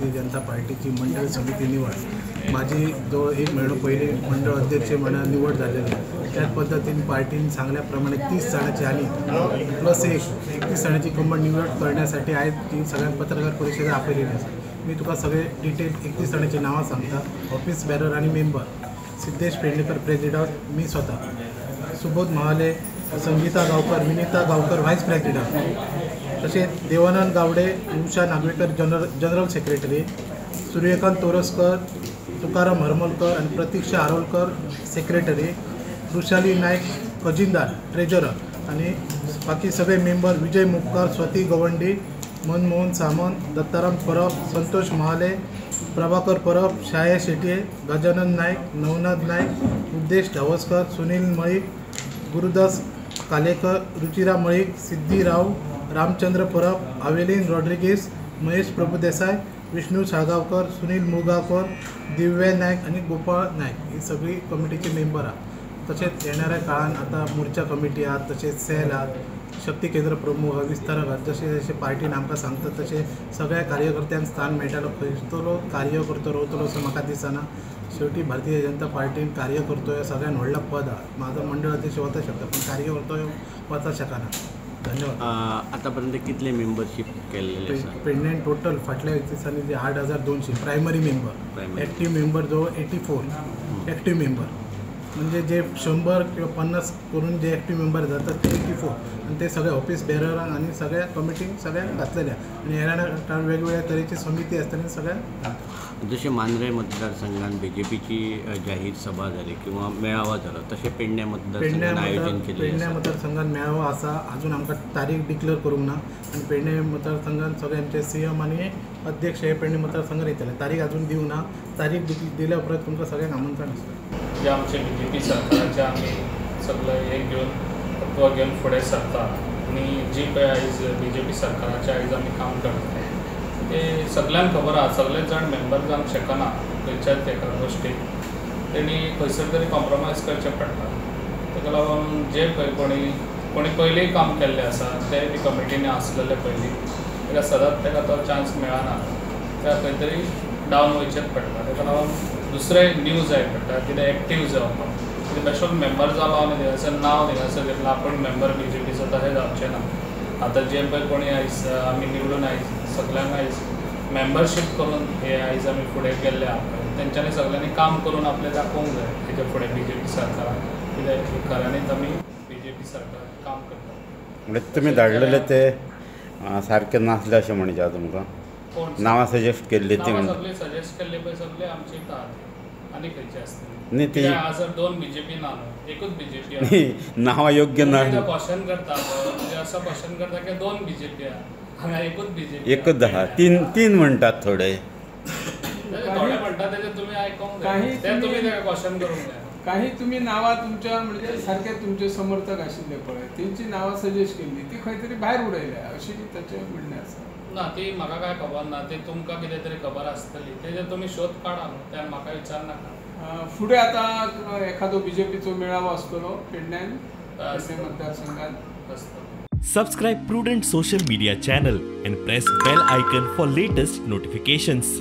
भारतीय जनता पार्टीची मंडळ समिती निवड माझी जो 1 महिना पहिले मंडळ अध्यक्ष म्हणून निवड झालेली आहे। त्याच पद्धतीने पार्टीने सांगल्याप्रमाणे 30 जणांची आणि प्लस 31 जणांची कंबळ निवड करण्यासाठी आहेत ती सगळ्या पत्रकार परिषदा आपलेली आहे। मी तुका सगळे डिटेल 31 जणांची नावं सांगता। ऑफिस बॅरर आणि मेंबर सिद्धेश पेडणेकर प्रेसिडेंट, मी स्वतः, सुबोध महाले, संगीता गावकर, विनीता गावकर व्हाईस प्रेसिडेंट, तसेच देवानंद गावडे, उषा नागवेकर जनरल सेक्रेटरी, सूर्यकांत तोरसकर, तुकाराम हरमलकर आणि प्रतीक्षा आरोलकर सेक्रेटरी, वृषाली नाईक खजिनदार ट्रेजरर आणि बाकी सगळे मेंबर विजय मुपकर, स्वती गवंडी, मनमोहन सामंत, दत्ताराम परब, संतोष महाले, प्रभाकर परब, छाया शेट्ये, गजानन नाईक, नवनाथ नाईक, उद्देश ढवसकर, सुनील मळीक, गुरुदास कालेकर, रुचिरा मळीक, सिद्धी राव, रामचंद्र परब, अवेलिन रॉड्रिगेस, महेश प्रभुदेसाई, विष्णू साळगावकर, सुनील मुळगावकर, दिव्या नाईक आणि गोपाळ नाईक ही सगळी कमिटीचे मेंबर आहात। तसेच येणाऱ्या काळात आता मोर्चा कमिटी आहात, तसेच सेल आहात, शक्ती केंद्र प्रमुख, विस्तारक आहात, जसे जसे पार्टीन आमकां सांगता तसे सगळ्या कार्यकर्त्यांक स्थान मेळटलो। खंयचो कार्य करतो रावतलो असं म्हाका दिसना। शेवटी भारतीय जनता पार्टीन कार्य करतोय सगळ्यान व्हडला पद आहा। माझा मंडळ अध्यक्ष वचूंक शकता पण कार्य करतोय वचूंक शकना। धन्यवाद। आतापर्यंत कितले मेंबरशिप केलेले आसा? पेडणेन टोटल फाटल्या दिसांनी जे 8200 प्रायमरी मेंबर, ॲक्टिव्ह मेंबर जवळ 84 ॲक्टिव्ह मेंबर, म्हणजे जे 100 किंवा 50 करून जे ॲक्टिव्ह मेंबर जातात ते 84 आणि ते सगळे ऑफिस बेररांक आणि सगळ्या कमिटींक सगळ्यांक घातलेल्या आणि येणाऱ्या वेगवेगळ्या तरेची समिती असताना सगळ्या जसे मांद्रे मतदारसंघात बीजेपीची जाहीर सभा झाली किंवा मेळावा झाला तसे पेडणे मतदारसंघात आयोजन केले। पेडणे मतदारसंघात मेळावा असा अजून आमकां तारीख डिक्लेअर करूंक ना आणि पेडणे मतदारसंघात सगळे आमचे CM आणि अध्यक्ष हे पेडणे मतदारसंघात येतले। तारीख अजून दिवं ना, तारीख दिल्या उपरांत तुमकां सगळ्यांक आमंत्रण आसता। जे आमचे BJP सरकाराचे आमी सगळे एक घेवन तत्वां घेवन फुडें सरता आनी जी पळय आयज BJP सरकाराचे आयज आमी काम करता ते सगळ्यांक खबर आहा। सगळे जाण मेंबर जावंक शकना खंयच्याच एका गोश्टीक, तेणी खंयसर तरी कॉम्प्रोमायज करचें पडटा। ताका लागून जे कोणी पयलींय काम केल्लें आसा ते बी कमिटीनी आसलेले पयलीं, ताका सदांच ताका तो चान्स मेळना, ताका खंय तरी डावन वयचेंच पडटा। ताका लागून दुसरें न्यू जाय पडटा, कितें एक्टीव जावपाक, कितें बेश्टोच मेंबर जालो आनी थिंगासर नांव थिंगासर घेतलं आपूण मेंबर BJPचो तशें जावचें ना। आतां जे पळय कोणी आयज आमी निवडून आयज सगळ्यांक आयज मेंबरशीप करून हे आयज आमी फुडें गेल्ले आहा, तेंच्यांनी सगळ्यांनी काम करून आपलें दाखोवंक जाय हेजे फुडें BJP सरकाराक, कित्याक खऱ्यांनीच आमी BJP सरकार काम करता। म्हणजे तुमी धाडलेले ते सारके नासले अशें म्हणचे तुमकां नांवां सजेस्ट केल्ली ती सगळे सजेस्ट केल्ले पळय सगळे आमचे आहात आनी खंयचे आसतले न्ही ती हांगासर 2 BJP ना न्हू, एकूच BJP आहा। नांवां योग्य ना क्वेश्चन करता म्हणजे असं क्वेश्चन करता की 2 BJP आहा, हांगा एकूच BJP एकच आहा, तीन म्हणटात थोडे म्हणटा तेजे तुमी आयकोंक जाय, ते तुमी तेका क्वेश्चन करूंक जाय। काही तुम्ही नावां तुमच्या म्हणजे सारखे तुमचे समर्थक आशिल्ले पळय तेंची नावां सजेस्ट केल्ली ती खंय तरी भायर उडयल्या अशी ताचें म्हणणें आसा। ना ती म्हाका काय खबर ना, ते तुमकां कितें तरी खबर आसतली, तेजे तुमी शोध काडा न्हू, ते म्हाका विचारनाका। फुडें आतां एखादो BJPचो मेळावो आसतलो पेडण्यान पेडणे मतदारसंघात आसतलो। Subscribe Prudent social media channel and press bell icon for latest notifications.